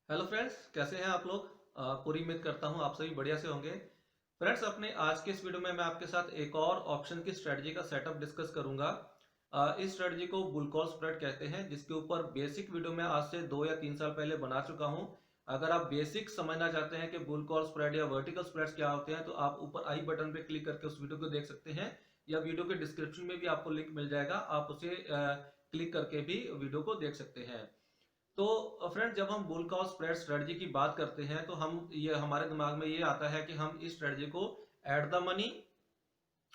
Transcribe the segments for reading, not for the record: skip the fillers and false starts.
Hello friends, कैसे हैं आप लोग। पूरी उम्मीद करता हूं आप सभी बढ़िया से होंगे। फ्रेंड्स, अपने आज के इस वीडियो में मैं आपके साथ एक और ऑप्शन की स्ट्रेटजी का सेटअप डिस्कस करूंगा। इस स्ट्रेटजी को बुल कॉल स्प्रेड कहते हैं, जिसके ऊपर बेसिक वीडियो मैं आज से 2 या 3 साल पहले बना चुका हूं। अगर आप बेसिक समझना चाहते हैं कि बुल कॉल स्प्रेड या वर्टिकल स्प्रेड्स क्या होते हैं, तो आप ऊपर आई बटन पे क्लिक करके उस वीडियो को देख सकते हैं, या वीडियो के डिस्क्रिप्शन में भी आपको लिंक मिल जाएगा, आप उसे क्लिक करके भी वीडियो को देख सकते हैं। तो फ्रेंड, जब हम बुल कॉल स्प्रेड स्ट्रेटजी की बात करते हैं तो हम ये हमारे दिमाग में ये आता है कि हम इस स्ट्रेटजी को एट द मनी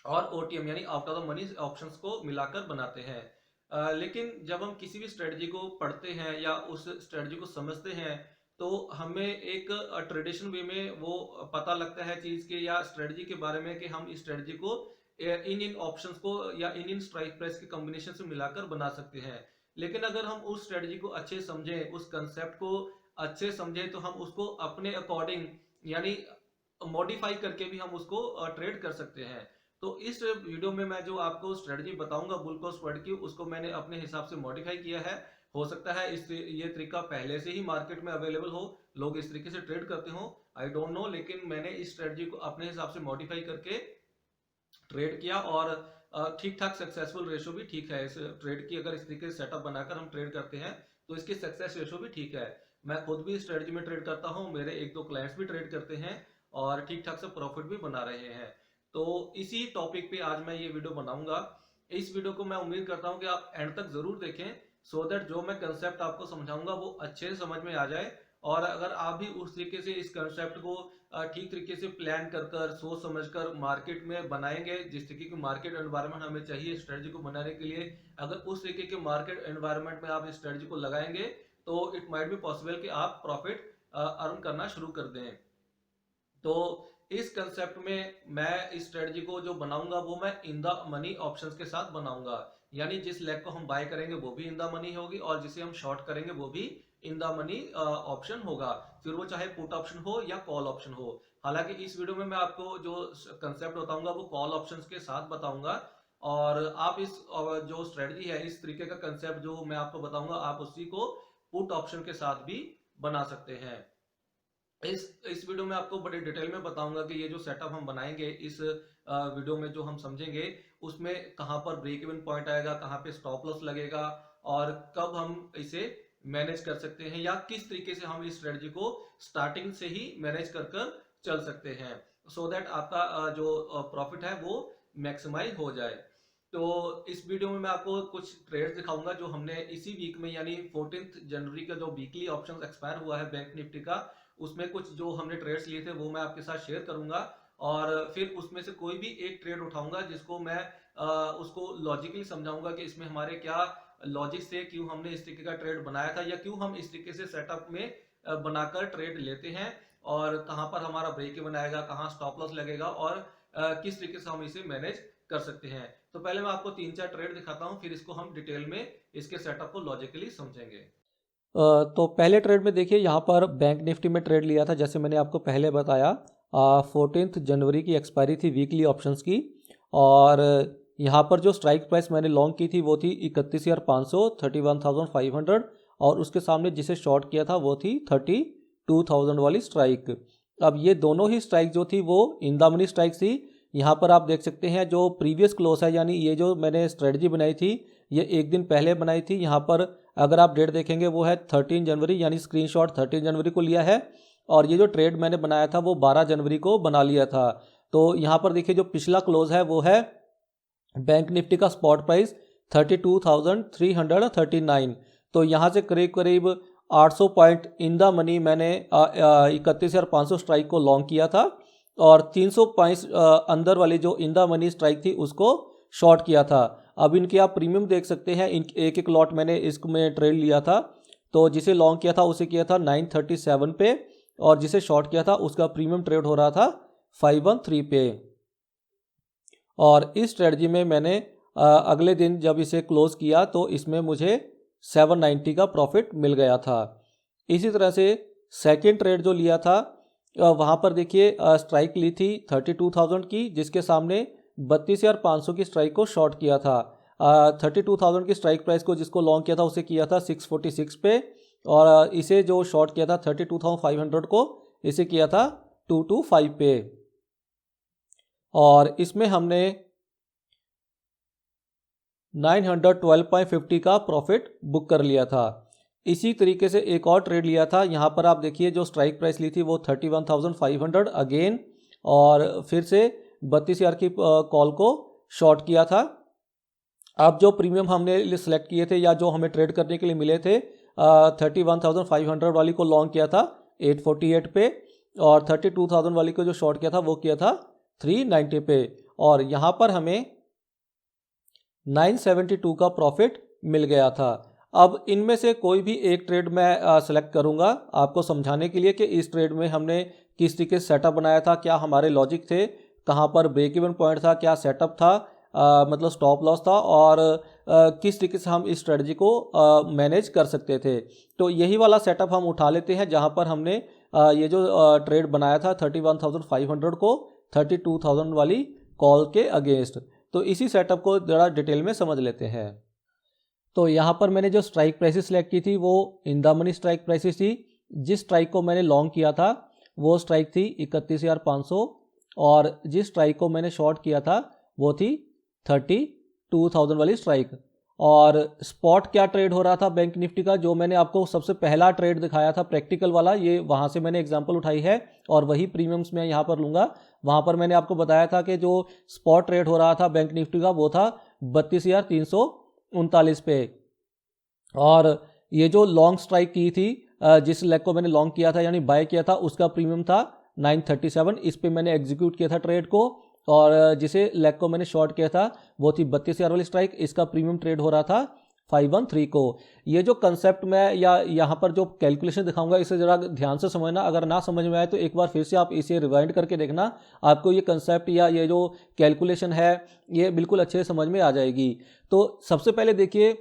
और ओटीएम यानी out of the money options को मिलाकर बनाते हैं। लेकिन जब हम किसी भी स्ट्रेटजी को पढ़ते हैं या उस स्ट्रेटजी को समझते हैं, तो हमें एक ट्रेडिशन वे में वो पता लगता है चीज के या स्ट्रेटजी के बारे में कि हम इस स्ट्रेटजी को इन इन ऑप्शंस को या इन इन स्ट्राइक प्राइस के कॉम्बिनेशन से मिलाकर बना सकते हैं। लेकिन अगर हम उस स्ट्रेटजी को अच्छे समझें, उस कंसेप्ट को अच्छे समझें, तो हम उसको अपने अकॉर्डिंग यानी मॉडिफाई करके भी हम उसको ट्रेड कर सकते हैं। तो इस वीडियो में मैं जो आपको स्ट्रेटजी बताऊंगा बुल कॉल स्प्रेड की, उसको मैंने अपने हिसाब से मॉडिफाई किया है। हो सकता है इस ये तरीका पहले से ही मार्केट में अवेलेबल हो, लोग इस तरीके से ट्रेड करते हो, आई डोंट नो, लेकिन मैंने इस स्ट्रेटजी को अपने हिसाब से मॉडिफाई करके ट्रेड किया और ठीक ठाक सक्सेसफुल रेशो भी ठीक है। इस ट्रेड की अगर इस तरीके से सेटअप बनाकर हम ट्रेड करते हैं तो इसकी सक्सेस रेशो भी ठीक है। मैं खुद भी स्ट्रेटजी में ट्रेड करता हूं, मेरे एक दो क्लाइंट्स भी ट्रेड करते हैं और ठीक ठाक से प्रॉफिट भी बना रहे हैं। तो इसी टॉपिक पे आज मैं ये वीडियो बनाऊंगा। इस वीडियो को मैं उम्मीद करता हूं कि आप एंड तक जरूर देखें, सो दैट जो मैं कंसेप्ट आपको समझाऊंगा वो अच्छे से समझ में आ जाए। और अगर आप भी उस तरीके से इस कंसेप्ट को ठीक तरीके से प्लान कर कर सोच समझ कर मार्केट में बनाएंगे, जिस तरीके की मार्केट एनवायरनमेंट हमें चाहिए स्ट्रेटजी को बनाने के लिए, अगर उस तरीके के मार्केट एनवायरनमेंट में आप इस स्ट्रेटजी को लगाएंगे, तो इट माइट बी पॉसिबल कि आप प्रॉफिट अर्न करना शुरू कर दें। तो इस कंसेप्ट में मैं इस स्ट्रेटजी को जो बनाऊंगा वो मैं इन द मनी ऑप्शंस के साथ बनाऊंगा। यानी जिस लेग को हम बाय करेंगे वो भी इन द मनी होगी, और जिसे हम शॉर्ट करेंगे वो भी इन द मनी ऑप्शन होगा, फिर वो चाहे पुट ऑप्शन हो या कॉल ऑप्शन हो। हालांकि इस वीडियो में मैं आपको जो कंसेप्ट बताऊंगा वो कॉल ऑप्शंस के साथ बताऊंगा, और आप इस जो स्ट्रेटजी है, इस तरीके का कंसेप्ट जो मैं आपको बताऊंगा, आप उसी को पुट ऑप्शन के साथ भी बना सकते हैं। इस वीडियो में आपको बड़े डिटेल में बताऊंगा कि ये जो सेटअप हम बनाएंगे इस वीडियो में, जो हम समझेंगे उसमें कहां पर ब्रेक इवन पॉइंट आएगा, कहां पे स्टॉप लॉस लगेगा, और कब हम इसे मैनेज कर सकते हैं, या किस तरीके से हम इस स्ट्रेटजी को स्टार्टिंग से ही मैनेज कर कर चल सकते हैं, सो दैट आपका जो प्रॉफिट है वो मैक्सिमाइज हो जाए। तो इस वीडियो में मैं आपको कुछ ट्रेड्स दिखाऊंगा जो हमने इसी वीक में यानी 14 जनवरी का जो वीकली ऑप्शन एक्सपायर हुआ है बैंक निफ्टी का, उसमें कुछ जो हमने ट्रेड्स लिए थे वो मैं आपके साथ शेयर करूंगा। और फिर उसमें से कोई भी एक ट्रेड उठाऊंगा जिसको मैं उसको लॉजिकली समझाऊंगा कि इसमें हमारे क्या लॉजिक से क्यों हमने इस तरीके का ट्रेड बनाया था, या क्यों हम इस तरीके से सेटअप में बनाकर ट्रेड लेते हैं, और कहां पर हमारा ब्रेक इवन आएगा, कहां स्टॉप लॉस लगेगा, और किस तरीके से हम इसे मैनेज कर सकते हैं। तो पहले मैं आपको 3 4 ट्रेड दिखाता हूं, फिर इसको हम डिटेल में इसके सेटअप को लॉजिकली समझेंगे। तो पहले ट्रेड में देखिए यहाँ पर बैंक निफ्टी में ट्रेड लिया था, जैसे मैंने आपको पहले बताया। 14 जनवरी की एक्सपायरी थी वीकली ऑप्शंस की, और यहाँ पर जो स्ट्राइक प्राइस मैंने लॉन्ग की थी वो थी 31,500, 31,500, और उसके सामने जिसे शॉर्ट किया था वो थी 32,000 वाली स्ट्राइक। अब ये दोनों ही स्ट्राइक जो थी वो इन द मनी स्ट्राइक थी। यहाँ पर आप देख सकते हैं जो प्रीवियस क्लोज है, यानी ये जो मैंने स्ट्रेटजी बनाई थी ये एक दिन पहले बनाई थी। यहाँ पर अगर आप डेट देखेंगे वो है 13 जनवरी, यानी स्क्रीनशॉट 13 जनवरी को लिया है, और ये जो ट्रेड मैंने बनाया था वो 12 जनवरी को बना लिया था। तो यहाँ पर देखिए जो पिछला क्लोज है वो है बैंक निफ्टी का स्पॉट प्राइस 32,339। तो यहाँ से करीब करीब 800 पॉइंट इन द मनी मैंने 31,500 स्ट्राइक को लॉन्ग किया था, और 300 पॉइंट्स अंदर वाली जो इन द मनी स्ट्राइक थी उसको शॉर्ट किया था। अब इनके आप प्रीमियम देख सकते हैं, इन एक एक लॉट मैंने इसमें ट्रेड लिया था। तो जिसे लॉन्ग किया था उसे किया था 937 पे, और जिसे शॉर्ट किया था उसका प्रीमियम ट्रेड हो रहा था 513 पे। और इस स्ट्रेटजी में मैंने अगले दिन जब इसे क्लोज किया तो इसमें मुझे 790 का प्रॉफिट मिल गया था। इसी तरह से सेकेंड ट्रेड जो लिया था वहाँ पर देखिए स्ट्राइक ली थी 32,000 की, जिसके सामने 32,500 की स्ट्राइक को शॉर्ट किया था। 32,000 की स्ट्राइक प्राइस को जिसको लॉन्ग किया था उसे किया था 646 पे, और इसे जो शॉर्ट किया था 32,500 को, इसे किया था 225 पे, और इसमें हमने 912.50 का प्रॉफिट बुक कर लिया था। इसी तरीके से एक और ट्रेड लिया था, यहाँ पर आप देखिए जो स्ट्राइक प्राइस ली थी वो 31,500 अगेन, और फिर से 32,000 की कॉल को शॉर्ट किया था। अब जो प्रीमियम हमने सेलेक्ट किए थे या जो हमें ट्रेड करने के लिए मिले थे 31,500 वाली को लॉन्ग किया था 848 पे, और 32,000 वाली को जो शॉर्ट किया था वो किया था 390 पे, और यहाँ पर हमें 972 का प्रॉफिट मिल गया था। अब इनमें से कोई भी एक ट्रेड मैं सेलेक्ट करूंगा आपको समझाने के लिए कि इस ट्रेड में हमने किस तरीके से सेटअप बनाया था, क्या हमारे लॉजिक थे, कहाँ पर ब्रेक इवन पॉइंट था, क्या सेटअप था, मतलब स्टॉप लॉस था, और किस तरीके से हम इस स्ट्रेटजी को मैनेज कर सकते थे। तो यही वाला सेटअप हम उठा लेते हैं जहाँ पर हमने ये जो ट्रेड बनाया था 31,500 को 32,000 वाली कॉल के अगेंस्ट। तो इसी सेटअप को ज़रा डिटेल में समझ लेते हैं। तो यहाँ पर मैंने जो स्ट्राइक प्राइसेस सेलेक्ट की थी वो in the money strike prices थी। जिस स्ट्राइक को मैंने लॉन्ग किया था वो स्ट्राइक थी 31,500, और जिस स्ट्राइक को मैंने शॉर्ट किया था वो थी 32,000 वाली स्ट्राइक। और स्पॉट क्या ट्रेड हो रहा था बैंक निफ्टी का, जो मैंने आपको सबसे पहला ट्रेड दिखाया था प्रैक्टिकल वाला, ये वहाँ से मैंने एग्जांपल उठाई है और वही प्रीमियम्स मैं यहाँ पर लूँगा। वहाँ पर मैंने आपको बताया था कि जो स्पॉट ट्रेड हो रहा था बैंक निफ्टी का वो था 32,339 पे, और ये जो लॉन्ग स्ट्राइक की थी जिस लेग को मैंने लॉन्ग किया था यानी बाय किया था उसका प्रीमियम था 937। इस पे मैंने एग्जीक्यूट किया था ट्रेड को, और जिसे लेग को मैंने शॉर्ट किया था वो थी 32,000 वाली स्ट्राइक, इसका प्रीमियम ट्रेड हो रहा था 513 को। ये जो कंसेप्ट मैं या यहाँ पर जो कैलकुलेशन दिखाऊंगा इसे ज़रा ध्यान से समझना, अगर ना समझ में आए तो एक बार फिर से आप इसे रिवाइंड करके देखना, आपको ये कंसेप्ट या ये जो कैलकुलेशन है ये बिल्कुल अच्छे से समझ में आ जाएगी। तो सबसे पहले देखिए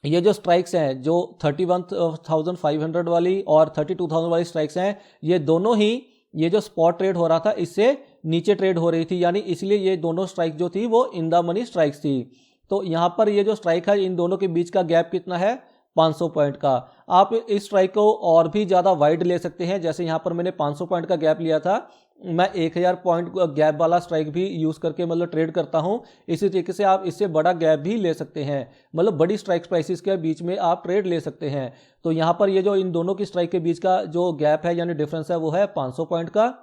ये जो स्ट्राइक्स हैं जो 31,500 वाली और 32,000 वाली स्ट्राइक्स हैं, ये दोनों ही ये जो स्पॉट ट्रेड हो रहा था इससे नीचे ट्रेड हो रही थी, यानी इसलिए ये दोनों स्ट्राइक जो थी वो इन द मनी स्ट्राइक्स थी। तो यहाँ पर ये जो स्ट्राइक है इन दोनों के बीच का गैप कितना है 500 पॉइंट का। आप इस स्ट्राइक को और भी ज़्यादा वाइड ले सकते हैं, जैसे यहाँ पर मैंने 500 पॉइंट का गैप लिया था, मैं 1000 पॉइंट गैप वाला स्ट्राइक भी यूज़ करके मतलब ट्रेड करता हूँ। इसी तरीके से आप इससे बड़ा गैप भी ले सकते हैं, मतलब बड़ी स्ट्राइक प्राइसेस के बीच में आप ट्रेड ले सकते हैं। तो यहाँ पर ये जो इन दोनों की स्ट्राइक के बीच का जो गैप है यानी डिफरेंस है वो है 500 पॉइंट का,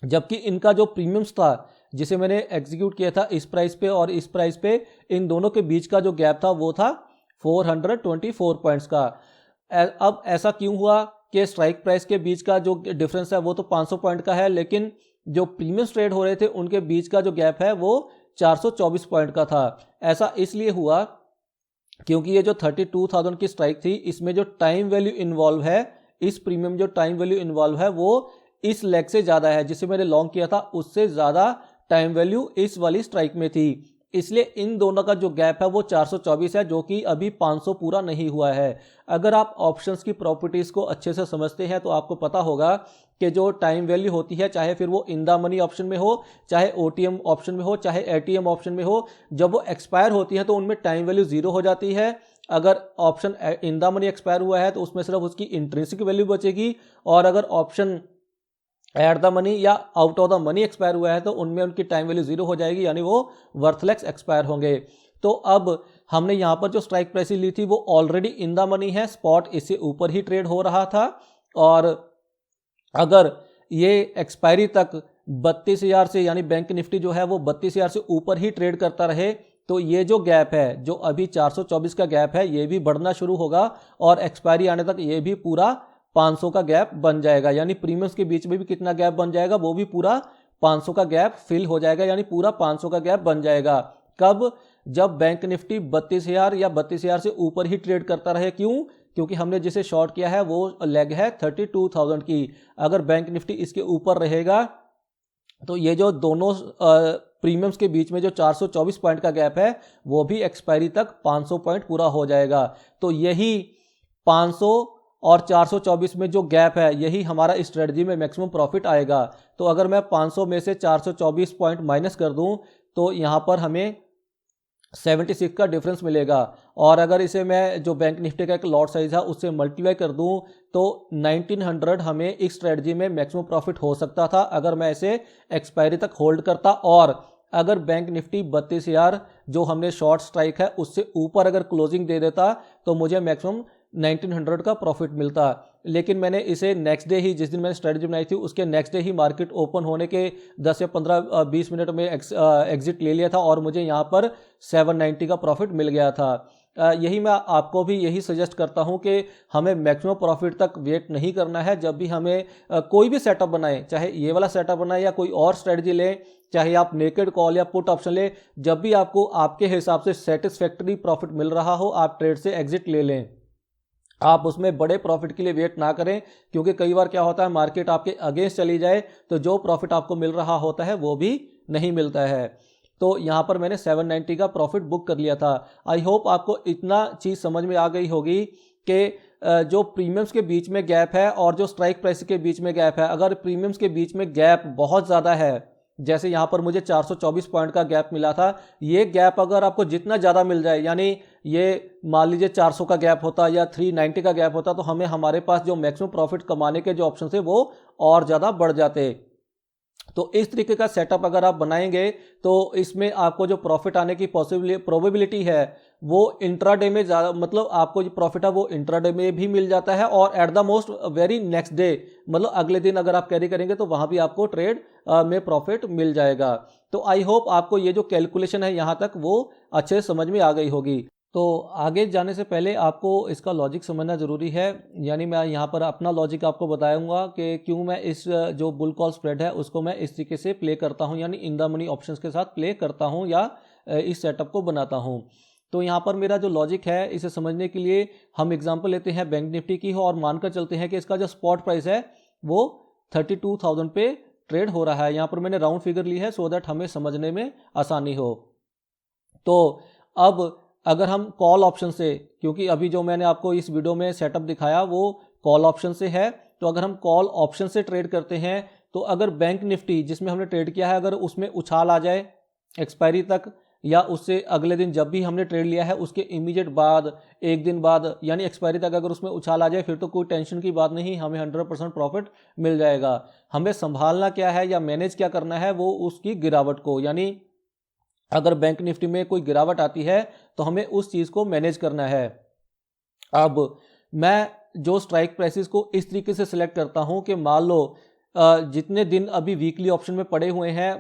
जबकि इनका जो प्रीमियम्स था जिसे मैंने एग्जीक्यूट किया था इस प्राइस पे और इस प्राइस पे, इन दोनों के बीच का जो गैप था वो था 424 पॉइंट्स का। अब ऐसा क्यों हुआ कि स्ट्राइक प्राइस के बीच का जो डिफरेंस है वो तो 500 पॉइंट का है, लेकिन जो प्रीमियम्स ट्रेड हो रहे थे उनके बीच का जो गैप है वो 424 पॉइंट का था। ऐसा इसलिए हुआ क्योंकि ये जो 32,000 की स्ट्राइक थी इसमें जो टाइम वैल्यू इन्वॉल्व है, इस प्रीमियम जो टाइम वैल्यू इन्वॉल्व है वो इस लेग से ज़्यादा है, जिसे मैंने लॉन्ग किया था उससे ज़्यादा टाइम वैल्यू इस वाली स्ट्राइक में थी। इसलिए इन दोनों का जो गैप है वो 424 है, जो कि अभी 500 पूरा नहीं हुआ है। अगर आप ऑप्शंस की प्रॉपर्टीज़ को अच्छे से समझते हैं तो आपको पता होगा कि जो टाइम वैल्यू होती है, चाहे फिर वो इन द मनी ऑप्शन में हो, चाहे ओटीएम ऑप्शन में हो, चाहे एटीएम ऑप्शन में हो, जब वो एक्सपायर होती है तो उनमें टाइम वैल्यू जीरो हो जाती है। अगर option in the money expire हुआ है तो उसमें सिर्फ उसकी इंट्रिंसिक वैल्यू बचेगी, और अगर ऑप्शन एट द मनी या out of the money expire हुआ है तो उनमें उनकी टाइम वैल्यू जीरो हो जाएगी, यानी वो वर्थलेस एक्सपायर होंगे। तो अब हमने यहाँ पर जो स्ट्राइक प्राइस ली थी वो ऑलरेडी इन द मनी है, स्पॉट इससे ऊपर ही ट्रेड हो रहा था, और अगर ये एक्सपायरी तक 32,000 से यानी बैंक निफ्टी जो है वो 32,000 से ऊपर ही ट्रेड करता रहे तो ये जो गैप है जो अभी 424 का गैप है ये भी बढ़ना शुरू होगा, और एक्सपायरी आने तक ये भी पूरा 500 का गैप बन जाएगा, यानी प्रीमियम्स के बीच में भी कितना गैप बन जाएगा, वो भी पूरा 500 का गैप फिल हो जाएगा, यानी पूरा 500 का गैप बन जाएगा। कब? जब बैंक निफ्टी 32,000 या 32,000 से ऊपर ही ट्रेड करता रहे। क्यों? क्योंकि हमने जिसे शॉर्ट किया है वो लेग है 32,000 की। अगर बैंक निफ्टी इसके ऊपर रहेगा तो ये जो दोनों प्रीमियम्स के बीच में जो 424 पॉइंट का गैप है वो भी एक्सपायरी तक 500 पॉइंट पूरा हो जाएगा। तो यही 500 और 424 में जो गैप है यही हमारा इस स्ट्रेटजी में मैक्सिमम प्रॉफिट आएगा। तो अगर मैं 500 में से 424 पॉइंट माइनस कर दूं तो यहाँ पर हमें 76 का डिफरेंस मिलेगा। और अगर इसे मैं जो बैंक निफ्टी का एक लॉट साइज है उससे मल्टीप्लाई कर दूं तो 1900 हमें इस स्ट्रेटजी में मैक्सिमम प्रॉफिट हो सकता था अगर मैं इसे एक्सपायरी तक होल्ड करता। और अगर बैंक निफ्टी 32,000 जो हमने शॉर्ट स्ट्राइक है उससे ऊपर अगर क्लोजिंग दे देता तो मुझे मैक्सिमम 1900 का प्रॉफिट मिलता। लेकिन मैंने इसे नेक्स्ट डे ही, जिस दिन मैंने स्ट्रेटजी बनाई थी उसके नेक्स्ट डे ही मार्केट ओपन होने के 10 या 15-20 मिनट में एग्जिट ले लिया था और मुझे यहाँ पर 790 का प्रॉफिट मिल गया था। यही मैं आपको भी यही सजेस्ट करता हूँ कि हमें मैक्सिमम प्रॉफिट तक वेट नहीं करना है। जब भी हमें कोई भी सेटअप बनाए, चाहे ये वाला सेटअप बनाए या कोई और स्ट्रेटजी लें, चाहे आप नेकेड कॉल या पुट ऑप्शन ले, जब भी आपको आपके हिसाब से सेटिस्फैक्टरी प्रॉफिट मिल रहा हो आप ट्रेड से एग्जिट ले लें। आप उसमें बड़े प्रॉफिट के लिए वेट ना करें, क्योंकि कई बार क्या होता है मार्केट आपके अगेंस्ट चली जाए तो जो प्रॉफिट आपको मिल रहा होता है वो भी नहीं मिलता है। तो यहाँ पर मैंने 790 का प्रॉफिट बुक कर लिया था। आई होप आपको इतना चीज़ समझ में आ गई होगी कि जो प्रीमियम्स के बीच में गैप है और जो स्ट्राइक प्राइस के बीच में गैप है, अगर प्रीमियम्स के बीच में गैप बहुत ज़्यादा है, जैसे यहाँ पर मुझे 424 पॉइंट का गैप मिला था, ये गैप अगर आपको जितना ज़्यादा मिल जाए, यानी ये मान लीजिए 400 का गैप होता या 390 का गैप होता, तो हमें हमारे पास जो मैक्सिमम प्रॉफिट कमाने के जो ऑप्शन थे वो और ज़्यादा बढ़ जाते। तो इस तरीके का सेटअप अगर आप बनाएंगे तो इसमें आपको जो प्रॉफिट आने की प्रोबेबिलिटी है वो इंट्राडे में ज़्यादा, मतलब आपको जो प्रॉफिट है वो इंट्राडे में भी मिल जाता है और at the most very next day, मतलब अगले दिन अगर आप कैरी करेंगे तो वहाँ भी आपको ट्रेड में प्रॉफिट मिल जाएगा। तो आई होप आपको ये जो कैलकुलेशन है यहाँ तक वो अच्छे समझ में आ गई होगी। तो आगे जाने से पहले आपको इसका लॉजिक समझना ज़रूरी है, यानी मैं यहाँ पर अपना लॉजिक आपको बताऊंगा कि क्यों मैं इस जो बुल कॉल स्प्रेड है उसको मैं इस तरीके से प्ले करता हूँ, यानी इन द मनी ऑप्शंस के साथ प्ले करता हूँ या इस सेटअप को बनाता हूँ। तो यहाँ पर मेरा जो लॉजिक है इसे समझने के लिए हम एग्जांपल लेते हैं बैंक निफ्टी की हो और मानकर चलते हैं कि इसका जो स्पॉट प्राइस है वो 32,000 पे ट्रेड हो रहा है। यहाँ पर मैंने राउंड फिगर ली है सो दैट हमें समझने में आसानी हो। तो अब अगर हम कॉल ऑप्शन से, क्योंकि अभी जो मैंने आपको इस वीडियो में सेटअप दिखाया वो कॉल ऑप्शन से है, तो अगर हम कॉल ऑप्शन से ट्रेड करते हैं तो अगर बैंक निफ्टी जिसमें हमने ट्रेड किया है अगर उसमें उछाल आ जाए एक्सपायरी तक या उससे अगले दिन जब भी हमने ट्रेड लिया है उसके इमीडिएट बाद, एक दिन बाद, यानी एक्सपायरी तक अगर उसमें उछाल आ जाए फिर तो कोई टेंशन की बात नहीं, हमें 100% प्रॉफिट मिल जाएगा। हमें संभालना क्या है या मैनेज क्या करना है वो उसकी गिरावट को, यानी अगर बैंक निफ्टी में कोई गिरावट आती है तो हमें उस चीज़ को मैनेज करना है। अब मैं जो स्ट्राइक प्राइसेस को इस तरीके से सिलेक्ट करता हूं कि मान लो जितने दिन अभी वीकली ऑप्शन में पड़े हुए हैं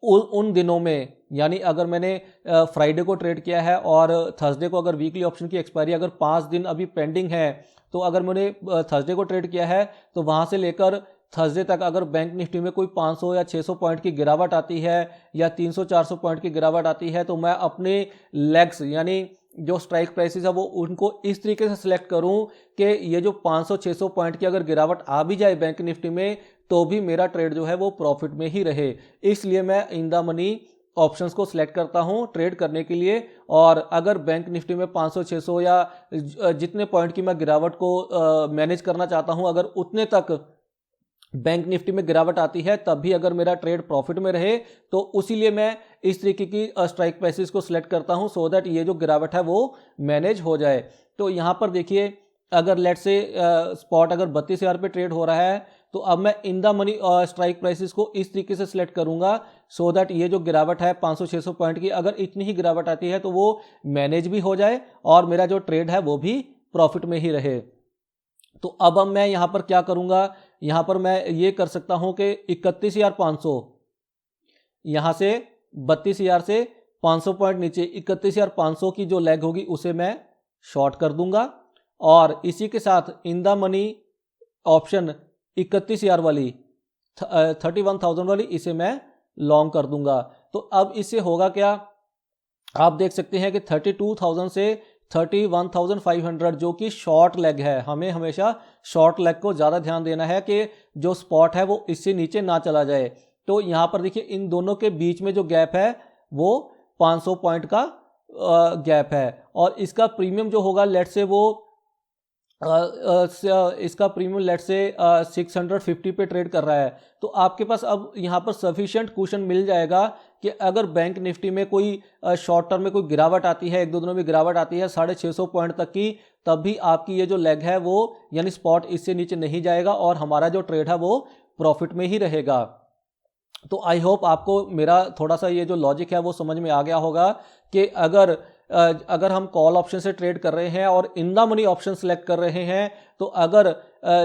उन दिनों में, यानी अगर मैंने फ्राइडे को ट्रेड किया है और थर्सडे को अगर वीकली ऑप्शन की एक्सपायरी अगर 5 दिन अभी पेंडिंग है, तो अगर मैंने थर्सडे को ट्रेड किया है तो वहाँ से लेकर थर्सडे तक अगर बैंक निफ्टी में कोई 500 या 600 पॉइंट की गिरावट आती है या 300-400 पॉइंट की गिरावट आती है तो मैं अपने लेग्स यानी जो स्ट्राइक प्राइसेस है वो उनको इस तरीके से सिलेक्ट करूं कि ये जो 500-600 पॉइंट की अगर गिरावट आ भी जाए बैंक निफ्टी में तो भी मेरा ट्रेड जो है वो प्रॉफिट में ही रहे। इसलिए मैं इन द मनी ऑप्शंस को सिलेक्ट करता हूं ट्रेड करने के लिए। और अगर बैंक निफ्टी में 500-600 या जितने पॉइंट की मैं गिरावट को मैनेज करना चाहता हूं अगर उतने तक बैंक निफ्टी में गिरावट आती है तब भी अगर मेरा ट्रेड प्रॉफिट में रहे तो उसीलिए मैं इस तरीके की स्ट्राइक प्राइसेस को सिलेक्ट करता हूं सो दैट ये जो गिरावट है वो मैनेज हो जाए। तो यहाँ पर देखिए अगर लेट से स्पॉट अगर 32,000 पे ट्रेड हो रहा है तो अब मैं in the money strike prices को इस तरीके से सिलेक्ट करूंगा सो दैट ये जो गिरावट है 500-600 पॉइंट की अगर इतनी ही गिरावट आती है तो वो मैनेज भी हो जाए और मेरा जो ट्रेड है वो भी प्रॉफिट में ही रहे। तो अब मैं यहाँ पर क्या करूँगा, यहाँ पर मैं ये कर सकता हूँ कि 31,500 यहाँ से 32,000 से 500 पॉइंट नीचे 31,500 की जो लेग होगी उसे मैं शॉर्ट कर दूंगा और इसी के साथ इन द मनी ऑप्शन 31,000 वाली 31,000 वाली इसे मैं लॉन्ग कर दूंगा। तो अब इससे होगा क्या, आप देख सकते हैं कि 32,000 से 31,500 जो कि शॉर्ट लेग है, हमें हमेशा शॉर्ट लेग को ज़्यादा ध्यान देना है कि जो स्पॉट है वो इससे नीचे ना चला जाए। तो यहाँ पर देखिए इन दोनों के बीच में जो गैप है वो 500 पॉइंट का गैप है और इसका प्रीमियम जो होगा लेट से वो इसका प्रीमियम लेट से 650 पे ट्रेड कर रहा है, तो आपके पास अब यहाँ पर सफिशिएंट कुशन मिल जाएगा कि अगर बैंक निफ्टी में कोई शॉर्ट टर्म में कोई गिरावट आती है, 1-2 दिनों में गिरावट आती है 650 पॉइंट तक की, तब भी आपकी ये जो लेग है वो यानी स्पॉट इससे नीचे नहीं जाएगा और हमारा जो ट्रेड है वो प्रॉफिट में ही रहेगा। तो आई होप आपको मेरा थोड़ा सा ये जो लॉजिक है वो समझ में आ गया होगा कि अगर हम कॉल ऑप्शन से ट्रेड कर रहे हैं और in the money option select कर रहे हैं, तो अगर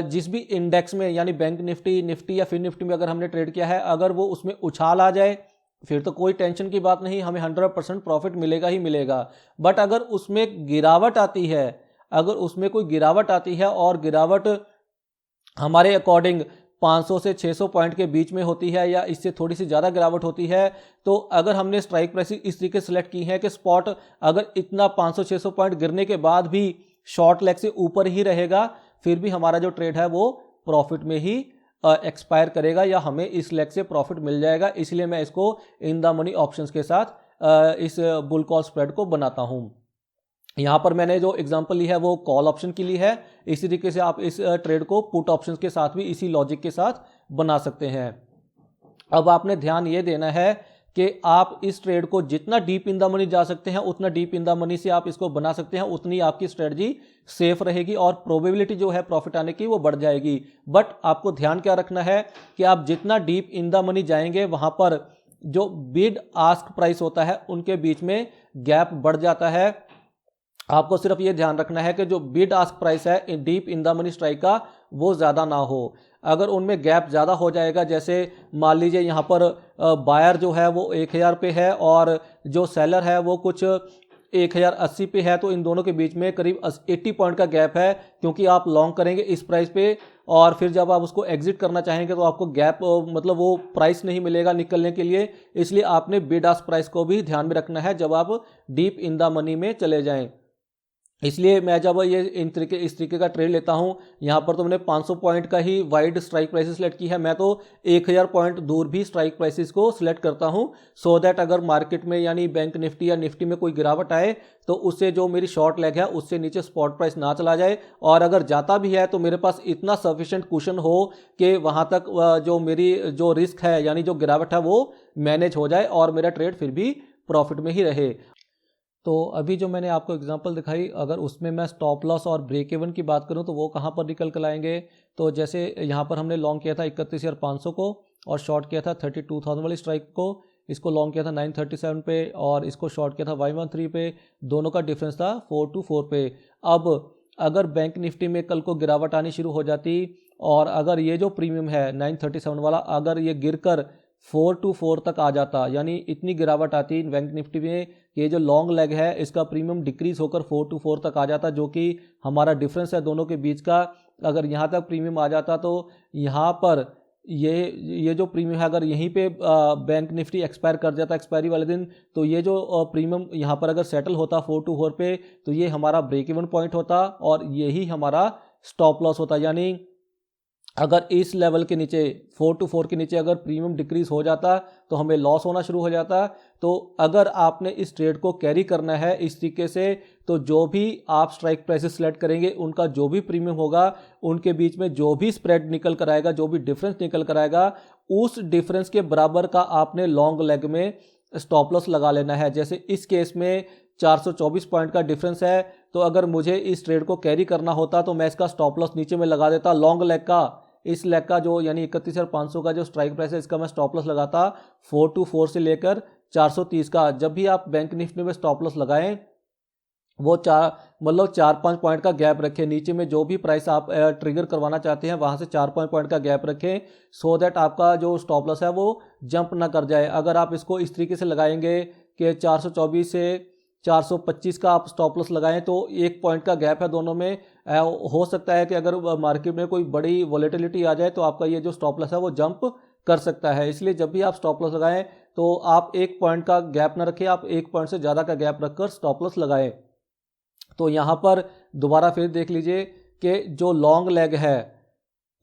जिस भी इंडेक्स में यानी बैंक निफ्टी, निफ्टी या फिर निफ्टी में अगर हमने ट्रेड किया है, अगर वो उसमें उछाल आ जाए फिर तो कोई टेंशन की बात नहीं, हमें 100% प्रॉफिट मिलेगा ही मिलेगा। बट अगर उसमें गिरावट आती है, अगर उसमें कोई गिरावट आती है और गिरावट हमारे अकॉर्डिंग 500 से 600 पॉइंट के बीच में होती है या इससे थोड़ी सी ज़्यादा गिरावट होती है, तो अगर हमने स्ट्राइक प्राइस इस तरीके से सेलेक्ट की है कि स्पॉट अगर इतना 500-600 पॉइंट गिरने के बाद भी शॉर्ट लेग से ऊपर ही रहेगा, फिर भी हमारा जो ट्रेड है वो प्रॉफिट में ही एक्सपायर करेगा या हमें इस लेग से प्रॉफिट मिल जाएगा। इसलिए मैं इसको इन द मनी ऑप्शंस के साथ इस बुल कॉल स्प्रेड को बनाता हूँ। यहाँ पर मैंने जो एग्जांपल ली है वो कॉल ऑप्शन की ली है, इसी तरीके से आप इस ट्रेड को पुट ऑप्शंस के साथ भी इसी लॉजिक के साथ बना सकते हैं। अब आपने ध्यान ये देना है कि आप इस ट्रेड को जितना डीप इन द मनी जा सकते हैं उतना डीप इन द मनी से आप इसको बना सकते हैं, उतनी आपकी स्ट्रेटजी सेफ रहेगी और प्रोबेबिलिटी जो है प्रॉफिट आने की वो बढ़ जाएगी। बट आपको ध्यान क्या रखना है कि आप जितना डीप इन द मनी जाएंगे वहां पर जो बिड आस्क प्राइस होता है उनके बीच में गैप बढ़ जाता है। आपको सिर्फ ये ध्यान रखना है कि जो बिड आस्क प्राइस है deep in the money strike का वो ज़्यादा ना हो। अगर उनमें गैप ज़्यादा हो जाएगा, जैसे मान लीजिए यहाँ पर बायर जो है वो 1000 पे है और जो सेलर है वो कुछ 1080 पे है, तो इन दोनों के बीच में करीब 80 पॉइंट का गैप है, क्योंकि आप लॉन्ग करेंगे इस प्राइस पे और फिर जब आप उसको एग्जिट करना चाहेंगे तो आपको गैप मतलब वो प्राइस नहीं मिलेगा निकलने के लिए। इसलिए आपने बिड आस्क प्राइस को भी ध्यान में रखना है जब आप डीप इन द मनी में चले जाएं। इसलिए मैं जब ये इस तरीके का ट्रेड लेता हूं, यहाँ पर तो मैंने 500 पॉइंट का ही वाइड स्ट्राइक प्राइसेस सेलेक्ट की है, मैं तो 1000 पॉइंट दूर भी स्ट्राइक प्राइसेस को सिलेक्ट करता हूं, सो दैट अगर मार्केट में यानी बैंक निफ्टी या निफ्टी में कोई गिरावट आए तो उससे जो मेरी शॉर्ट लेग है उससे नीचे स्पॉट प्राइस ना चला जाए, और अगर जाता भी है तो मेरे पास इतना सफिशिएंट कुशन हो कि वहाँ तक जो मेरी जो रिस्क है यानी जो गिरावट है वो मैनेज हो जाए और मेरा ट्रेड फिर भी प्रॉफिट में ही रहे। तो अभी जो मैंने आपको एग्जांपल दिखाई, अगर उसमें मैं स्टॉप लॉस और ब्रेक इवन की बात करूं तो वो कहां पर निकल कर आएंगे, तो जैसे यहां पर हमने लॉन्ग किया था 31,500 को और शॉर्ट किया था 32,000 वाली स्ट्राइक को, इसको लॉन्ग किया था 937 पे और इसको शॉर्ट किया था 513 पे, दोनों का डिफरेंस था 424 पे। अब अगर बैंक निफ्टी में कल को गिरावट आनी शुरू हो जाती और अगर ये जो प्रीमियम है 937 वाला अगर ये गिरकर 424 तक आ जाता, यानी इतनी गिरावट आती बैंक निफ्टी में, ये जो लॉन्ग लेग है इसका प्रीमियम डिक्रीज होकर 424 तक आ जाता, जो कि हमारा डिफरेंस है दोनों के बीच का। अगर यहाँ तक प्रीमियम आ जाता तो यहाँ पर ये जो प्रीमियम है अगर यहीं पे बैंक निफ्टी एक्सपायर कर जाता एक्सपायरी वाले दिन, तो ये जो प्रीमियम यहाँ पर अगर सेटल होता 424 पे, तो ये हमारा ब्रेक इवन पॉइंट होता और यही हमारा स्टॉप लॉस होता। यानी अगर इस लेवल के नीचे 424 के नीचे अगर प्रीमियम डिक्रीज हो जाता तो हमें लॉस होना शुरू हो जाता। तो अगर आपने इस ट्रेड को कैरी करना है इस तरीके से, तो जो भी आप स्ट्राइक प्राइसेस सेलेक्ट करेंगे उनका जो भी प्रीमियम होगा उनके बीच में जो भी स्प्रेड निकल कर आएगा, जो भी डिफरेंस निकल कर आएगा, उस डिफरेंस के बराबर का आपने लॉन्ग लेग में स्टॉप लॉस लगा लेना है। जैसे इस केस में 424 पॉइंट का डिफरेंस है, तो अगर मुझे इस ट्रेड को कैरी करना होता तो मैं इसका स्टॉप लॉस नीचे में लगा देता लॉन्ग लेग का, इस लेग का जो यानी 31,500 का जो स्ट्राइक प्राइस है इसका मैं स्टॉप लॉस लगाता 424 से लेकर 430 का। जब भी आप बैंक निफ्टी में स्टॉप लॉस लगाएं वो 4-5 पॉइंट का गैप रखें, नीचे में जो भी प्राइस आप ट्रिगर करवाना चाहते हैं वहां से 4-5 पॉइंट का गैप रखें, सो दैट आपका जो स्टॉप लॉस है वो जंप ना कर जाए। अगर आप इसको इस तरीके से लगाएंगे कि 424 से 425 का आप स्टॉप लॉस लगाएं तो 1 पॉइंट का गैप है दोनों में, हो सकता है कि अगर मार्केट में कोई बड़ी वॉलेटिलिटी आ जाए तो आपका ये जो स्टॉप लॉस है वो जंप कर सकता है। इसलिए जब भी आप स्टॉप लॉस लगाएं तो आप 1 पॉइंट का गैप ना रखें, आप 1 पॉइंट से ज़्यादा का गैप रखकर स्टॉप लॉस लगाएं। तो यहाँ पर दोबारा फिर देख लीजिए कि जो लॉन्ग लेग है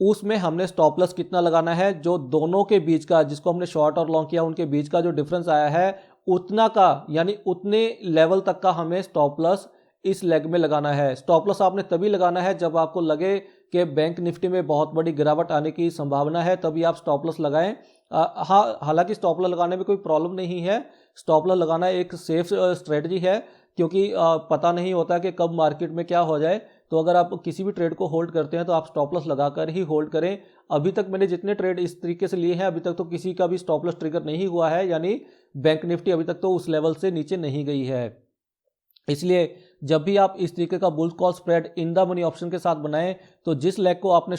उसमें हमने स्टॉप लॉस कितना लगाना है, जो दोनों के बीच का, जिसको हमने शॉर्ट और लॉन्ग किया उनके बीच का जो डिफरेंस आया है उतना का, यानी उतने लेवल तक का हमें स्टॉप लॉस इस लेग में लगाना है। स्टॉप लॉस आपने तभी लगाना है जब आपको लगे कि बैंक निफ्टी में बहुत बड़ी गिरावट आने की संभावना है, तभी आप स्टॉप लॉस लगाएं। हाँ, हालांकि स्टॉप लॉस लगाने में कोई प्रॉब्लम नहीं है। स्टॉप लॉस लगाना एक सेफ स्ट्रेटजी है, क्योंकि पता नहीं होता कि कब मार्केट में क्या हो जाए। तो अगर आप किसी भी ट्रेड को होल्ड करते हैं तो आप स्टॉप लॉस लगाकर ही होल्ड करें। अभी तक मैंने जितने ट्रेड इस तरीके से लिए हैं, अभी तक तो किसी का भी स्टॉप लॉस ट्रिगर नहीं हुआ है, यानी बैंक निफ्टी अभी तक तो उस लेवल से नीचे नहीं गई है। इसलिए जब भी आप इस तरीके का bull call spread in the money option के साथ बनाएं, तो जिस लेग को आपने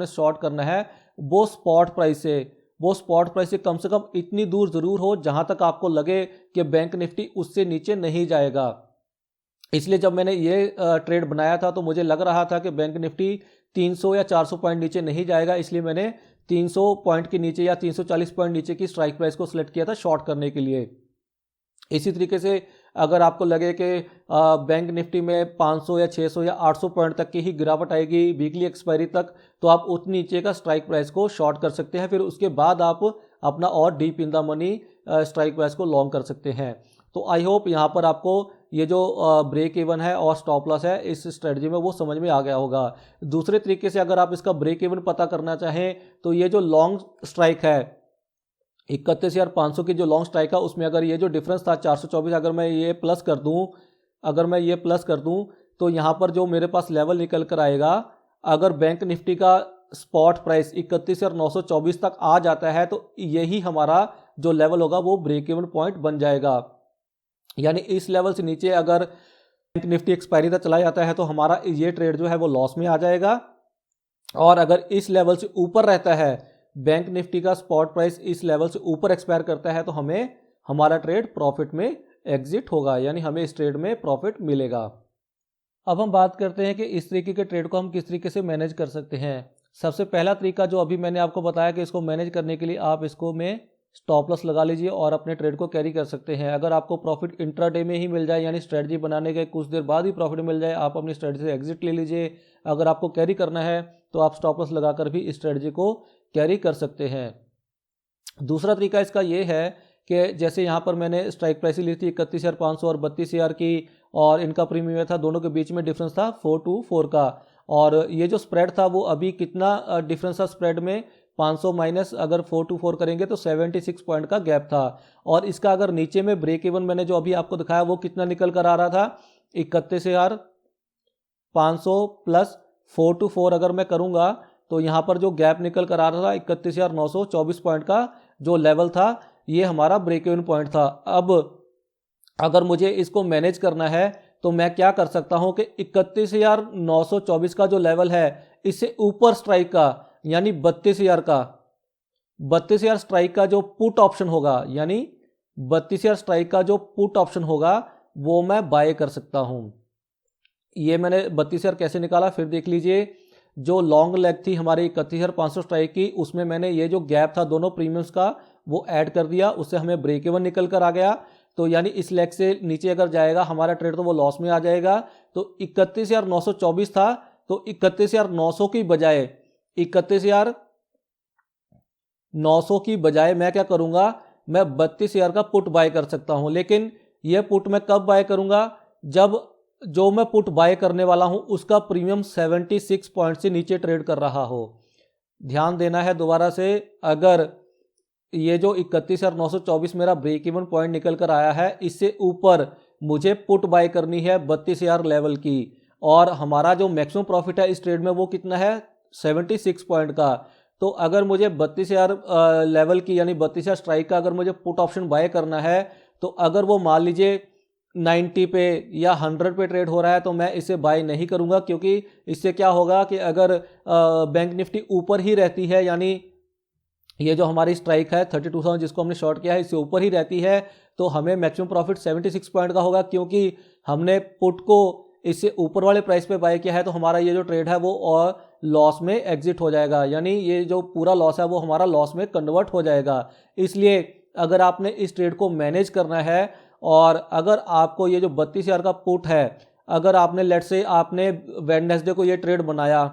शॉर्ट करना है वो स्पॉट प्राइस से कम इतनी दूर जरूर हो जहां तक आपको लगे कि बैंक निफ्टी उससे नीचे नहीं जाएगा। इसलिए जब मैंने ये ट्रेड बनाया था तो मुझे लग रहा था कि बैंक निफ्टी 300 या 400 पॉइंट नीचे नहीं जाएगा, इसलिए मैंने 300 पॉइंट के नीचे या 340 पॉइंट नीचे की स्ट्राइक प्राइस को सिलेक्ट किया था शॉर्ट करने के लिए। इसी तरीके से अगर आपको लगे कि बैंक निफ्टी में 500 या 600 या 800 पॉइंट तक की ही गिरावट आएगी वीकली एक्सपायरी तक, तो आप उतनी नीचे का स्ट्राइक प्राइस को शॉर्ट कर सकते हैं। फिर उसके बाद आप अपना और deep in the money strike price को लॉन्ग कर सकते हैं। तो आई होप यहाँ पर आपको ये जो ब्रेक इवन है और स्टॉप लॉस है इस स्ट्रेटजी में वो समझ में आ गया होगा। दूसरे तरीके से अगर आप इसका ब्रेक इवन पता करना चाहें तो ये जो लॉन्ग स्ट्राइक है 31,500 की जो लॉन्ग स्ट्राइक है, उसमें अगर ये जो डिफरेंस था 424, अगर मैं ये प्लस कर दूं तो यहाँ पर जो मेरे पास लेवल निकल कर आएगा, अगर बैंक निफ्टी का स्पॉट प्राइस 31,924 तक आ जाता है तो यही हमारा जो लेवल होगा वो ब्रेक इवन पॉइंट बन जाएगा। यानी इस लेवल से नीचे अगर बैंक निफ्टी एक्सपायरी तक चला जाता है तो हमारा ये ट्रेड जो है वो लॉस में आ जाएगा, और अगर इस लेवल से ऊपर रहता है, बैंक निफ्टी का स्पॉट प्राइस इस लेवल से ऊपर एक्सपायर करता है, तो हमें हमारा ट्रेड प्रॉफिट में एग्जिट होगा, यानी हमें इस ट्रेड में प्रॉफिट मिलेगा। अब हम बात करते हैं कि इस तरीके के ट्रेड को हम किस तरीके से मैनेज कर सकते हैं। सबसे पहला तरीका जो अभी मैंने आपको बताया कि इसको मैनेज करने के लिए आप इसको में स्टॉप लॉस लगा लीजिए और अपने ट्रेड को कैरी कर सकते हैं। अगर आपको प्रॉफिट इंट्राडे में ही मिल जाए, यानी स्ट्रेटजी बनाने के कुछ देर बाद ही प्रॉफिट मिल जाए, आप अपनी स्ट्रेटजी से एग्जिट ले लीजिए। अगर आपको कैरी करना है तो आप स्टॉप लॉस लगाकर भी इस स्ट्रेटजी को कैरी कर सकते हैं। दूसरा तरीका इसका ये है कि जैसे यहाँ पर मैंने स्ट्राइक प्राइस ली थी 31,500 और 32,000 की, और इनका प्रीमियम था, दोनों के बीच में डिफरेंस था 424 का, और ये जो स्प्रेड था वो अभी कितना डिफरेंस था स्प्रेड में, 500 माइनस अगर 424 करेंगे तो 76 पॉइंट का गैप था। और इसका अगर नीचे में ब्रेक इवन मैंने जो अभी आपको दिखाया वो कितना निकल कर आ रहा था, 31,500 प्लस 424 अगर मैं करूंगा तो यहाँ पर जो गैप निकल कर आ रहा था 31,924 पॉइंट का जो लेवल था, ये हमारा ब्रेक इवन पॉइंट था। अब अगर मुझे इसको मैनेज करना है तो मैं क्या कर सकता हूं कि 31,924 का जो लेवल है इससे ऊपर स्ट्राइक का, यानी 32,000 स्ट्राइक का जो पुट ऑप्शन होगा, यानी 32,000 स्ट्राइक का जो पुट ऑप्शन होगा वो मैं बाय कर सकता हूं। ये मैंने 32,000 कैसे निकाला फिर देख लीजिए। जो लॉन्ग लेग थी हमारी 31,500 स्ट्राइक की, उसमें मैंने ये जो गैप था दोनों प्रीमियम्स का वो ऐड कर दिया, उससे हमें ब्रेक इवन निकल कर आ गया। तो यानी इस लेग से नीचे अगर जाएगा हमारा ट्रेड तो वो लॉस में आ जाएगा। तो 31,924 था, तो 31,900 की बजाय 31,900 की बजाय मैं क्या करूंगा, मैं 32,000 का पुट बाय कर सकता हूं। लेकिन यह पुट मैं कब बाय करूंगा, जब जो मैं पुट बाय करने वाला हूं उसका प्रीमियम 76 पॉइंट से नीचे ट्रेड कर रहा हो। ध्यान देना है दोबारा से, अगर ये जो 31,924 मेरा ब्रेक इवन पॉइंट निकल कर आया है, इससे ऊपर मुझे पुट बाय करनी है 32,000 लेवल की, और हमारा जो मैक्सिमम प्रॉफिट है इस ट्रेड में वो कितना है 76 पॉइंट का। तो अगर मुझे 32,000 लेवल की यानी 32,000 स्ट्राइक का अगर मुझे पुट ऑप्शन बाय करना है, तो अगर वो मान लीजिए 90 पे या 100 पे ट्रेड हो रहा है तो मैं इसे बाय नहीं करूंगा, क्योंकि इससे क्या होगा कि अगर बैंक निफ्टी ऊपर ही रहती है, यानी ये जो हमारी स्ट्राइक है 32,000 जिसको हमने शॉर्ट किया है इससे ऊपर ही रहती है, तो हमें मैक्सिमम प्रॉफिट 76 पॉइंट का होगा, क्योंकि हमने पुट को इससे ऊपर वाले प्राइस पे बाय किया है। तो हमारा ये जो ट्रेड है वो और लॉस में एग्जिट हो जाएगा, यानी ये जो पूरा लॉस है वो हमारा लॉस में कन्वर्ट हो जाएगा। इसलिए अगर आपने इस ट्रेड को मैनेज करना है, और अगर आपको ये जो 32,000 का पुट है, अगर आपने लेट्स से आपने वेडनेसडे को ये ट्रेड बनाया,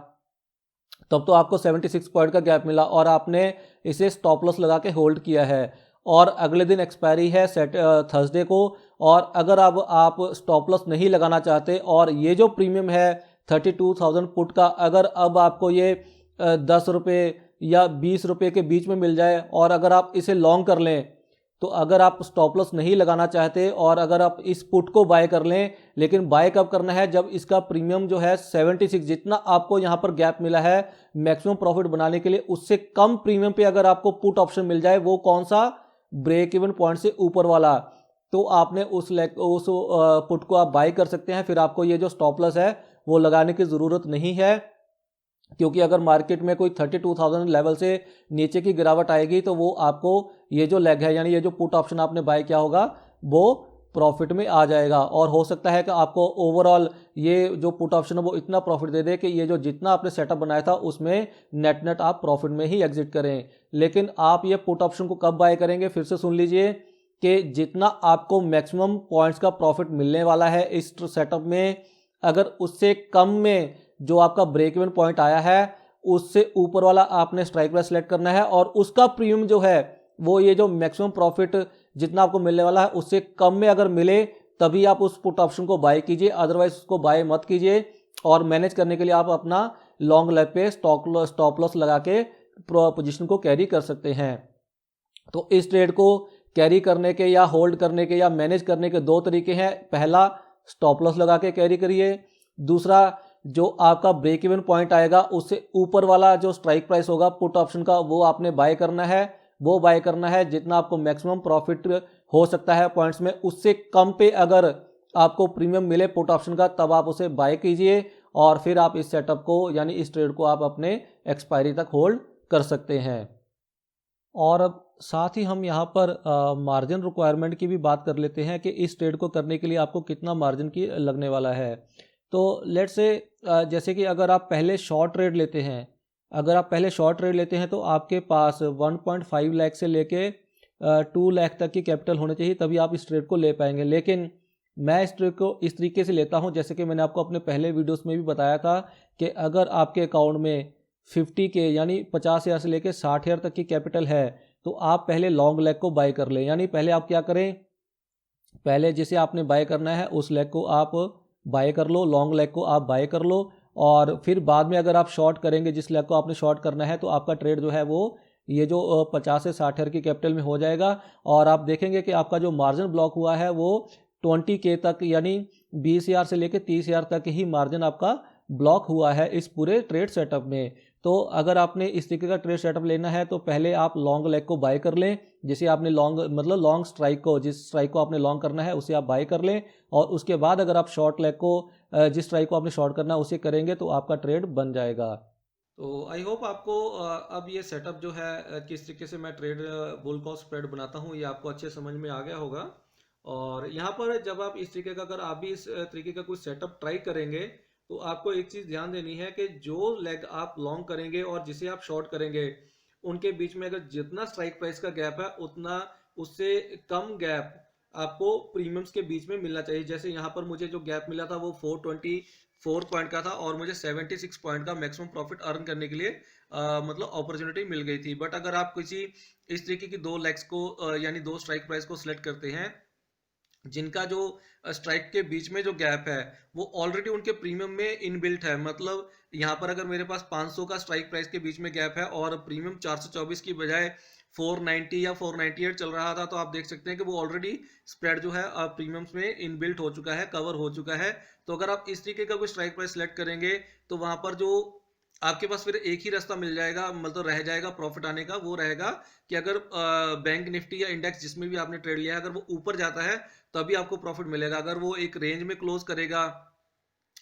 तब तो आपको 76 पॉइंट का गैप मिला और आपने इसे स्टॉप लॉस लगा के होल्ड किया है, और अगले दिन एक्सपायरी है थर्सडे को, और अगर अब आप स्टॉप लॉस नहीं लगाना चाहते और ये जो प्रीमियम है 32,000 पुट का, अगर अब आपको ये 10 रुपये या 20 रुपये के बीच में मिल जाए और अगर आप इसे लॉन्ग कर लें, तो अगर आप स्टॉप लॉस नहीं लगाना चाहते और अगर आप इस पुट को बाय कर लें, लेकिन बाय कब करना है, जब इसका प्रीमियम जो है 76 जितना आपको यहाँ पर गैप मिला है मैक्सिमम प्रॉफिट बनाने के लिए, उससे कम प्रीमियम पे अगर आपको पुट ऑप्शन मिल जाए, वो कौन सा, ब्रेक इवन पॉइंट से ऊपर वाला, तो आपने उस पुट को आप बाय कर सकते हैं। फिर आपको ये जो स्टॉप लॉस है वो लगाने की ज़रूरत नहीं है, क्योंकि अगर मार्केट में कोई 32,000 लेवल से नीचे की गिरावट आएगी तो वो आपको ये जो लेग है, यानी ये जो पुट ऑप्शन आपने बाय किया होगा, वो प्रॉफिट में आ जाएगा। और हो सकता है कि आपको ओवरऑल ये जो पुट ऑप्शन है वो इतना प्रॉफिट दे दे कि ये जो जितना आपने सेटअप बनाया था उसमें नेट आप प्रॉफिट में ही एग्जिट करें। लेकिन आप ये पुट ऑप्शन को कब बाय करेंगे, फिर से सुन लीजिए कि जितना आपको मैक्सिमम पॉइंट्स का प्रॉफिट मिलने वाला है इस सेटअप में, अगर उससे कम में जो आपका ब्रेक इवन पॉइंट आया है, उससे ऊपर वाला आपने स्ट्राइक प्राइस सेलेक्ट करना है और उसका प्रीमियम जो है वो ये जो मैक्सिमम प्रॉफिट जितना आपको मिलने वाला है उससे कम में अगर मिले तभी आप उस पुट ऑप्शन को बाय कीजिए, अदरवाइज उसको बाय मत कीजिए। और मैनेज करने के लिए आप अपना लॉन्ग लेग पे स्टॉप लॉस लगा के पोजीशन को कैरी कर सकते हैं। तो इस ट्रेड को कैरी करने के या होल्ड करने के या मैनेज करने के दो तरीके हैं। पहला, स्टॉप लॉस लगा के कैरी करिए। दूसरा, जो आपका ब्रेक इवन पॉइंट आएगा उससे ऊपर वाला जो स्ट्राइक प्राइस होगा पुट ऑप्शन का, वो आपने बाय करना है। वो बाय करना है जितना आपको मैक्सिमम प्रॉफिट हो सकता है पॉइंट्स में, उससे कम पे अगर आपको प्रीमियम मिले पुट ऑप्शन का, तब आप उसे बाय कीजिए और फिर आप इस सेटअप को यानी इस ट्रेड को आप अपने एक्सपायरी तक होल्ड कर सकते हैं। और अब साथ ही हम यहाँ पर मार्जिन रिक्वायरमेंट की भी बात कर लेते हैं कि इस ट्रेड को करने के लिए आपको कितना मार्जिन की लगने वाला है। तो लेट्स से जैसे कि अगर आप पहले शॉर्ट ट्रेड लेते हैं, तो आपके पास 1.5 लाख से लेके 2 लाख तक की कैपिटल होनी चाहिए, तभी आप इस ट्रेड को ले पाएंगे। लेकिन मैं इस ट्रेड को इस तरीके से लेता हूं, जैसे कि मैंने आपको अपने पहले वीडियोस में भी बताया था कि अगर आपके अकाउंट में 50K यानी 50,000 से लेके 60,000 तक की कैपिटल है, तो आप पहले लॉन्ग लेग को बाय कर लें। यानी पहले आप क्या करें, पहले जिसे आपने बाय करना है उस लेग को आप बाय कर लो, लॉन्ग लेग को आप बाय कर लो, और फिर बाद में अगर आप शॉर्ट करेंगे, जिस लेग को आपने शॉर्ट करना है, तो आपका ट्रेड जो है वो ये जो 50 से 60,000 की कैपिटल में हो जाएगा। और आप देखेंगे कि आपका जो मार्जिन ब्लॉक हुआ है वो 20K तक, यानी 20,000 से लेकर 30,000 तक ही मार्जिन आपका ब्लॉक हुआ है इस पूरे ट्रेड सेटअप में। तो अगर आपने इस तरीके का ट्रेड सेटअप लेना है तो पहले आप लॉन्ग लेग को बाय कर लें, जिसे आपने लॉन्ग स्ट्राइक को, जिस स्ट्राइक को आपने लॉन्ग करना है उसे आप बाय कर लें, और उसके बाद अगर आप शॉर्ट लेग को, जिस स्ट्राइक को आपने शॉर्ट करना है उसे करेंगे तो आपका ट्रेड बन जाएगा। तो आई होप आपको अब ये सेटअप जो है किस तरीके से मैं ट्रेड बुल कॉल स्प्रेड बनाता हूँ, ये आपको अच्छे समझ में आ गया होगा। और यहाँ पर जब आप इस तरीके का, अगर आप भी इस तरीके का कोई सेटअप ट्राई करेंगे, तो आपको एक चीज ध्यान देनी है कि जो लेग आप लॉन्ग करेंगे और जिसे आप शॉर्ट करेंगे, उनके बीच में अगर जितना स्ट्राइक प्राइस का गैप है उतना उससे कम गैप आपको प्रीमियम्स के बीच में मिलना चाहिए। जैसे यहाँ पर मुझे जो गैप मिला था वो 424 पॉइंट का था और मुझे 76 पॉइंट का मैक्सिमम प्रॉफिट अर्न करने के लिए अपॉर्चुनिटी मिल गई थी। बट अगर आप किसी इस तरीके की दो लेग्स को यानी दो स्ट्राइक प्राइस को सिलेक्ट करते हैं जिनका जो स्ट्राइक के बीच में जो गैप है वो ऑलरेडी उनके प्रीमियम में इनबिल्ट है, मतलब यहाँ पर अगर मेरे पास 500 का स्ट्राइक प्राइस के बीच में गैप है और प्रीमियम 424 की बजाय 490 या 498 चल रहा था, तो आप देख सकते हैं कि वो ऑलरेडी स्प्रेड जो है प्रीमियम्स में इनबिल्ट हो चुका है, कवर हो चुका है। तो अगर आप इस तरीके का कोई स्ट्राइक प्राइस सेलेक्ट करेंगे तो वहां पर जो आपके पास फिर एक ही रास्ता मिल जाएगा, मतलब रह जाएगा प्रॉफिट आने का, वो रहेगा कि अगर बैंक निफ्टी या इंडेक्स जिसमें भी आपने ट्रेड लिया है अगर वो ऊपर जाता है तभी आपको प्रॉफिट मिलेगा। अगर वो एक रेंज में क्लोज करेगा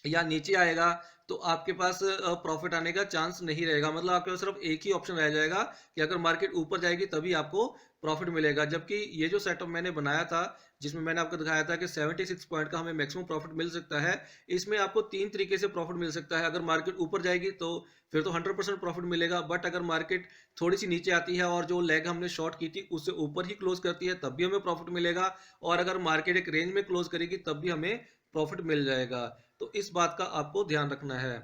या नीचे आएगा तो आपके पास प्रॉफिट आने का चांस नहीं रहेगा, मतलब आपके पास सिर्फ एक ही ऑप्शन रह जाएगा कि अगर मार्केट ऊपर जाएगी तभी आपको प्रॉफिट मिलेगा। जबकि ये जो सेटअप मैंने बनाया था जिसमें मैंने आपको दिखाया था कि 76 पॉइंट का हमें मैक्सिमम प्रॉफिट मिल सकता है, इसमें आपको तीन तरीके से प्रॉफिट मिल सकता है। अगर मार्केट ऊपर जाएगी तो फिर तो 100% प्रॉफिट मिलेगा, बट अगर मार्केट थोड़ी सी नीचे आती है और जो लेग हमने शॉर्ट की थी उससे ऊपर ही क्लोज करती है तब भी हमें प्रॉफिट मिलेगा, और अगर मार्केट एक रेंज में क्लोज करेगी तब भी हमें प्रॉफिट मिल जाएगा। तो इस बात का आपको ध्यान रखना है।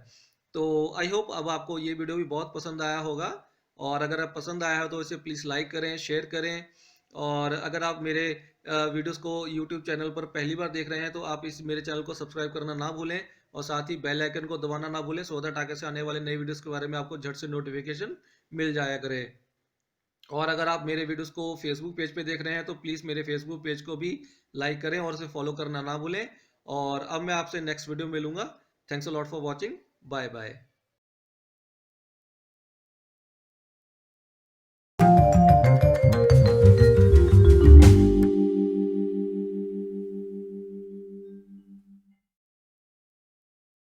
तो आई होप अब आपको ये वीडियो भी बहुत पसंद आया होगा, और अगर आप पसंद आया हो तो इसे प्लीज़ लाइक करें, शेयर करें, और अगर आप मेरे वीडियोस को यूट्यूब चैनल पर पहली बार देख रहे हैं तो आप इस मेरे चैनल को सब्सक्राइब करना ना भूलें और साथ ही बेल आइकन को दबाना ना भूलें, सो दैट आगे से आने वाले नए वीडियोस के बारे में आपको झट से नोटिफिकेशन मिल जाया करे। और अगर आप मेरे वीडियोस को फेसबुक पेज पे देख रहे हैं तो प्लीज़ मेरे फेसबुक पेज को भी लाइक करें और उसे फॉलो करना ना भूलें। और अब मैं आपसे नेक्स्ट वीडियो में मिलूंगा। Thanks a lot for watching. Bye bye.